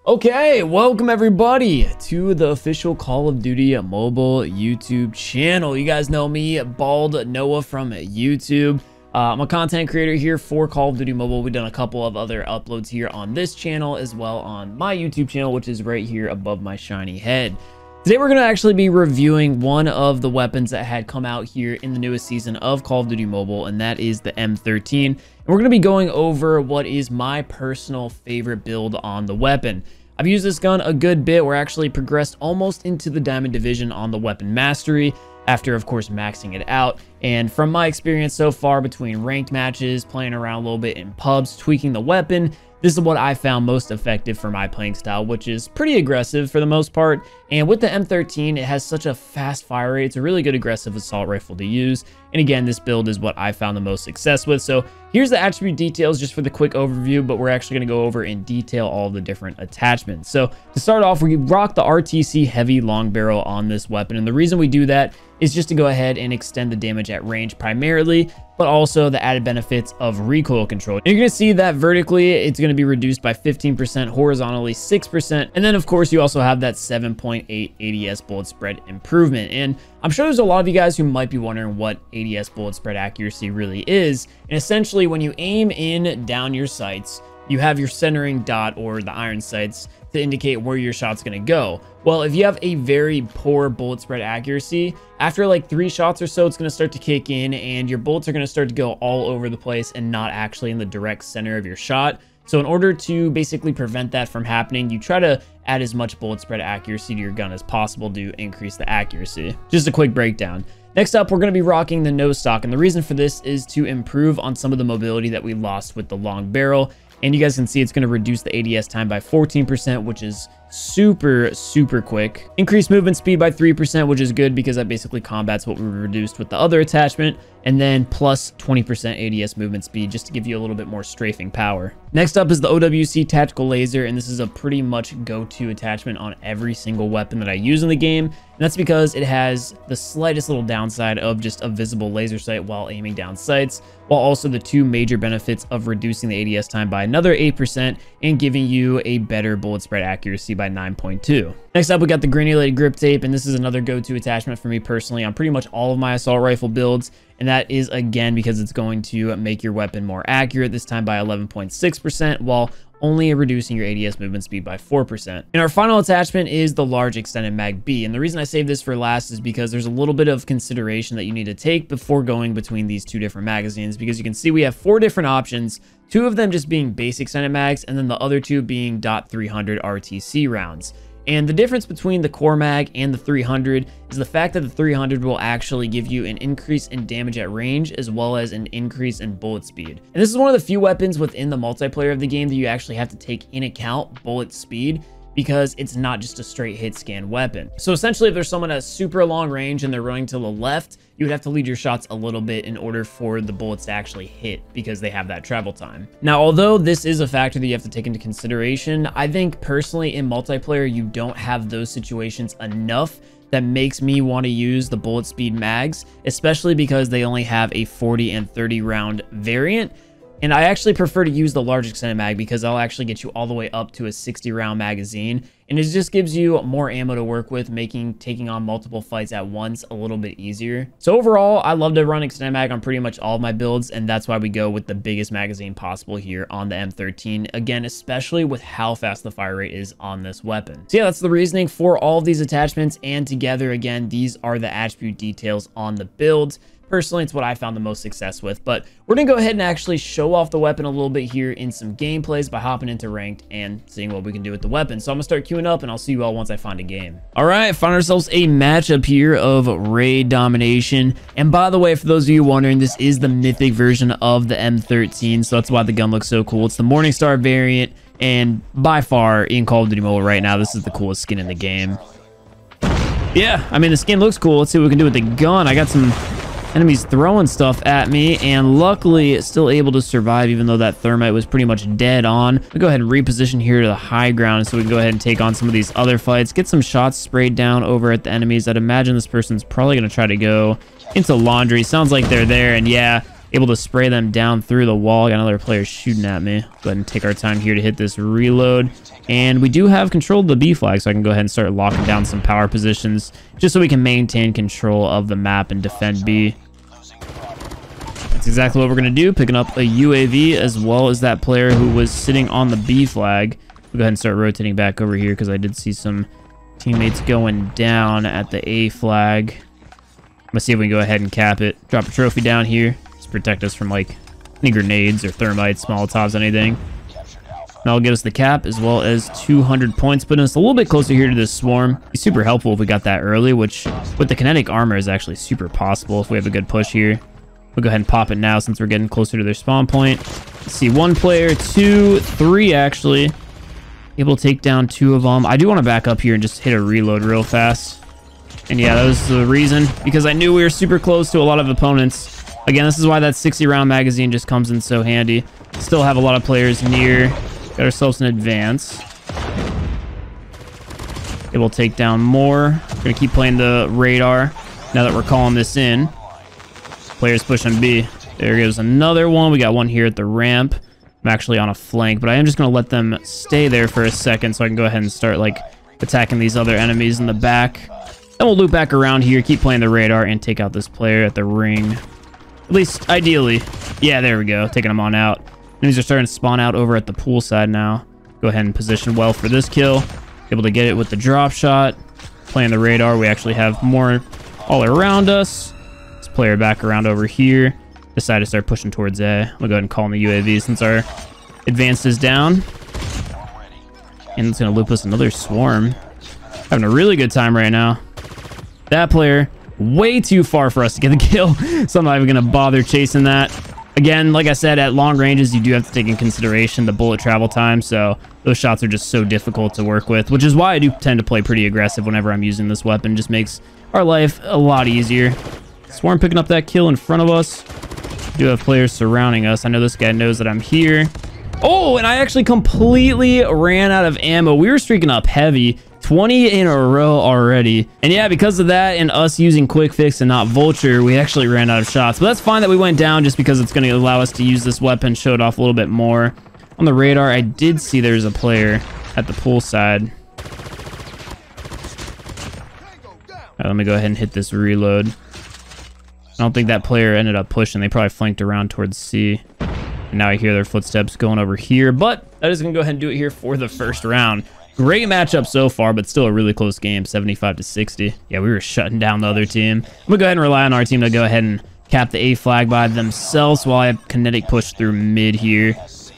Okay, welcome everybody to the official Call of Duty mobile YouTube channel. You guys know me, Bald Noah from YouTube. I'm a content creator here for Call of Duty Mobile. We've done a couple of other uploads here on this channel as well on my YouTube channel, which is right here above my shiny head. Today we're going to actually be reviewing one of the weapons that had come out here in the newest season of Call of Duty Mobile, and that is the M13. And we're going to be going over what is my personal favorite build on the weapon. I've used this gun a good bit. We're actually progressed almost into the Diamond Division on the weapon mastery after, of course, maxing it out. And from my experience so far between ranked matches, playing around a little bit in pubs, tweaking the weapon, this is what I found most effective for my playing style, which is pretty aggressive for the most part. And with the M13, it has such a fast fire rate. It's a really good aggressive assault rifle to use. And again, this build is what I found the most success with. So here's the attribute details just for the quick overview, but we're actually going to go over in detail all the different attachments. So to start off, we rock the RTC heavy long barrel on this weapon. And the reason we do that is just to go ahead and extend the damage at range primarily, but also the added benefits of recoil control. You're going to see that vertically, it's going to be reduced by 15%, horizontally 6%. And then of course, you also have that 7.8 ADS bullet spread improvement. And I'm sure there's a lot of you guys who might be wondering what ADS bullet spread accuracy really is. And essentially when you aim in down your sights, you have your centering dot or the iron sights to indicate where your shot's going to go. Well, if you have a very poor bullet spread accuracy, after like 3 shots or so, it's going to start to kick in and your bullets are going to start to go all over the place and not actually in the direct center of your shot. So in order to basically prevent that from happening, you try to add as much bullet spread accuracy to your gun as possible to increase the accuracy. Just a quick breakdown. Next up, we're going to be rocking the nose stock, and the reason for this is to improve on some of the mobility that we lost with the long barrel. And you guys can see it's going to reduce the ADS time by 14%, which is super quick. Increase movement speed by 3%, which is good because that basically combats what we reduced with the other attachment. And then plus 20% ADS movement speed just to give you a little bit more strafing power. Next up is the OWC tactical laser, and this is a pretty much go-to attachment on every single weapon that I use in the game. And that's because it has the slightest little downside of just a visible laser sight while aiming down sights, while also the 2 major benefits of reducing the ADS time by another 8% and giving you a better bullet spread accuracy by 9.2. Next up, we got the granulated grip tape, and this is another go-to attachment for me personally on pretty much all of my assault rifle builds. And that is, again, because it's going to make your weapon more accurate, this time by 11.6%, while only reducing your ADS movement speed by 4%. And our final attachment is the large extended mag B. And the reason I saved this for last is because there's a little bit of consideration that you need to take before going between these 2 different magazines, because you can see we have 4 different options, 2 of them just being base extended mags, and then the other 2 being .300 RTC rounds. And the difference between the core mag and the 300 is the fact that the 300 will actually give you an increase in damage at range as well as an increase in bullet speed. And this is one of the few weapons within the multiplayer of the game that you actually have to take in account bullet speed, because it's not just a straight hit scan weapon. So essentially, if there's someone at super long range and they're running to the left, you would have to lead your shots a little bit in order for the bullets to actually hit, because they have that travel time. Now, although this is a factor that you have to take into consideration, I think personally in multiplayer, you don't have those situations enough that makes me want to use the bullet speed mags, especially because they only have a 40 and 30 round variant. And I actually prefer to use the large extended mag because I'll actually get you all the way up to a 60 round magazine. And it just gives you more ammo to work with, making taking on multiple fights at once a little bit easier. So overall, I love to run extended mag on pretty much all of my builds, and that's why we go with the biggest magazine possible here on the M13. Again, especially with how fast the fire rate is on this weapon. So yeah, that's the reasoning for all of these attachments, and together, again, these are the attribute details on the build. Personally, it's what I found the most success with, but we're gonna go ahead and actually show off the weapon a little bit here in some gameplays by hopping into ranked and seeing what we can do with the weapon. So I'm gonna start queuing up and I'll see you all once I find a game. All right, find ourselves a matchup here of Ranked Domination. And by the way, for those of you wondering, this is the mythic version of the M13, so that's why the gun looks so cool. It's the Morningstar variant, and by far in Call of Duty Mobile right now, this is the coolest skin in the game. Yeah, I mean, the skin looks cool. Let's see what we can do with the gun. I got some enemies throwing stuff at me, and luckily still able to survive even though that thermite was pretty much dead on. We'll go ahead and reposition here to the high ground so we can go ahead and take on some of these other fights, get some shots sprayed down over at the enemies. I'd imagine this person's probably going to try to go into laundry. Sounds like they're there, and yeah, able to spray them down through the wall. Got another player shooting at me. Go ahead and take our time here to hit this reload. And we do have control of the B flag, so I can go ahead and start locking down some power positions just so we can maintain control of the map and defend B. That's exactly what we're going to do, picking up a UAV as well as that player who was sitting on the B flag. We'll go ahead and start rotating back over here because I did see some teammates going down at the A flag. Let's see if we can go ahead and cap it. Drop a trophy down here. Just protect us from like any grenades or thermites, Molotovs, anything. That'll give us the cap as well as 200 points, putting us a little bit closer here to this swarm. It's super helpful if we got that early, which with the kinetic armor is actually super possible if we have a good push here. We'll go ahead and pop it now since we're getting closer to their spawn point. Let's see, 1 player, 2, 3 actually. Able to take down 2 of them. I do want to back up here and just hit a reload real fast. And yeah, that was the reason, because I knew we were super close to a lot of opponents. Again, this is why that 60 round magazine just comes in so handy. Still have a lot of players near. Got ourselves an advance. Able to take down more. We're gonna keep playing the radar now that we're calling this in. Players pushing B. There goes another one. We got one here at the ramp. I'm actually on a flank, but I am just gonna let them stay there for a second so I can go ahead and start like attacking these other enemies in the back. Then we'll loop back around here, keep playing the radar, and take out this player at the ring. At least, ideally. Yeah, there we go. Taking them on out. Enemies are starting to spawn out over at the pool side now. Go ahead and position well for this kill. Able to get it with the drop shot. Playing the radar. We actually have more all around us. This player back around over here. Decide to start pushing towards A. We'll go ahead and call in the UAV since our advance is down. And it's going to loop us another swarm. Having a really good time right now. That player, way too far for us to get the kill. So I'm not even going to bother chasing that. Again, like I said, at long ranges, you do have to take in consideration the bullet travel time. So those shots are just so difficult to work with, which is why I do tend to play pretty aggressive whenever I'm using this weapon. Just makes our life a lot easier. Swarm picking up that kill in front of us. We do have players surrounding us. I know this guy knows that I'm here. Oh, and I actually completely ran out of ammo. We were streaking up heavy. 20 in a row already. And yeah, because of that and us using quick fix and not vulture, we actually ran out of shots. But that's fine that we went down just because it's going to allow us to use this weapon, show it off a little bit more. On the radar, I did see there's a player at the pool side. Right, let me go ahead and hit this reload. I don't think that player ended up pushing. They probably flanked around towards C. And now I hear their footsteps going over here. But that is going to go ahead and do it here for the first round. Great matchup so far, but still a really close game, 75-60. Yeah, we were shutting down the other team. I'm gonna go ahead and rely on our team to go ahead and cap the A flag by themselves while I have kinetic push through mid here.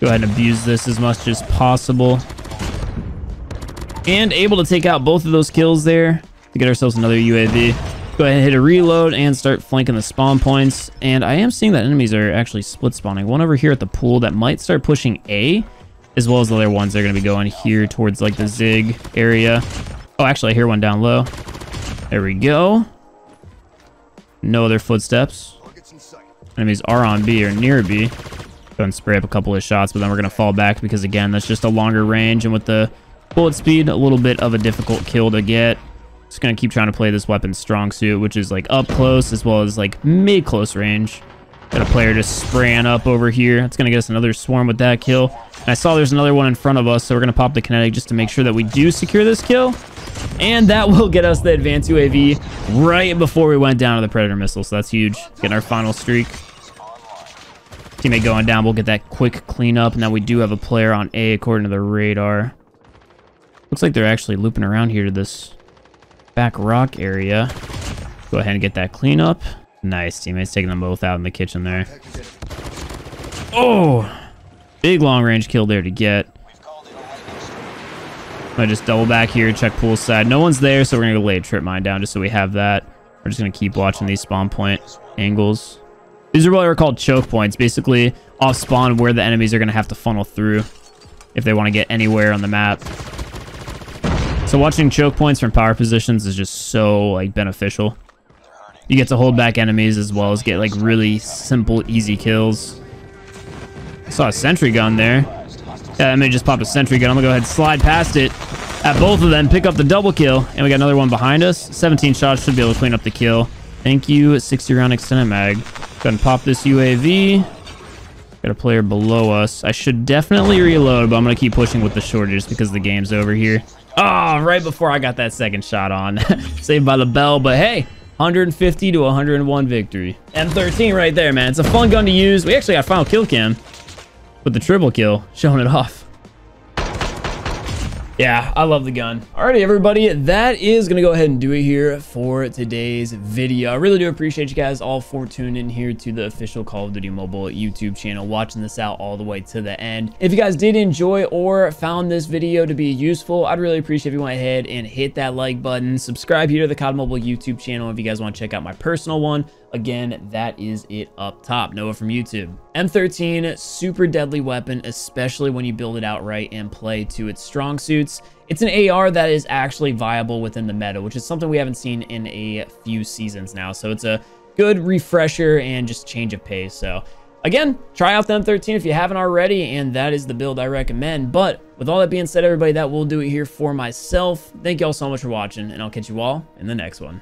Go ahead and abuse this as much as possible. And able to take out both of those kills there to get ourselves another UAV. Go ahead and hit a reload and start flanking the spawn points. And I am seeing that enemies are actually split spawning. One over here at the pool that might start pushing A, as well as the other ones. They're going to be going here towards like the zig area. Oh, actually I hear one down low. There we go. No other footsteps. Enemies are on B or near B. Go ahead and spray up a couple of shots, but then we're going to fall back because again, that's just a longer range, and with the bullet speed, a little bit of a difficult kill to get. Just going to keep trying to play this weapon's strong suit, which is like up close as well as like mid close range. Got a player just spraying up over here. That's going to get us another swarm with that kill. And I saw there's another one in front of us, so we're going to pop the kinetic just to make sure that we do secure this kill. And that will get us the advanced UAV right before we went down to the Predator missile, so that's huge. Getting our final streak. Teammate going down, we'll get that quick cleanup. And now we do have a player on A according to the radar. Looks like they're actually looping around here to this back rock area. Go ahead and get that cleanup. Nice, teammates taking them both out in the kitchen there. Oh, big long range kill there to get. I just double back here, check pool side. No one's there, so we're gonna go lay a trip mine down just so we have that. We're just gonna keep watching these spawn point angles. These are what are called choke points, basically off spawn where the enemies are gonna have to funnel through if they want to get anywhere on the map. So watching choke points from power positions is just so like beneficial. You get to hold back enemies as well as get like really simple, easy kills. I saw a sentry gun there. Yeah, I may just pop a sentry gun. I'm gonna go ahead and slide past it at both of them, pick up the double kill, and we got another one behind us. 17 shots should be able to clean up the kill. Thank you, 60 round extended mag. Go and pop this UAV. Got a player below us. I should definitely reload, but I'm going to keep pushing with the shorter just because the game's over here. Oh, right before I got that second shot on. Saved by the bell, but hey, 150 to 101 victory. M13 right there, man. It's a fun gun to use. We actually got final kill cam with the triple kill, showing it off. Yeah, I love the gun. Alrighty, everybody, that is gonna go ahead and do it here for today's video. I really do appreciate you guys all for tuning in here to the official Call of Duty Mobile YouTube channel, watching this out all the way to the end. If you guys did enjoy or found this video to be useful, I'd really appreciate if you went ahead and hit that like button, subscribe here to the COD Mobile YouTube channel if you guys want to check out my personal one. Again, that is it up top. Noah from YouTube. M13, super deadly weapon, especially when you build it out right and play to its strong suits. It's an AR that is actually viable within the meta, which is something we haven't seen in a few seasons now. So it's a good refresher and just change of pace. So again, try out the M13 if you haven't already, and that is the build I recommend. But with all that being said, everybody, that will do it here for myself. Thank you all so much for watching, and I'll catch you all in the next one.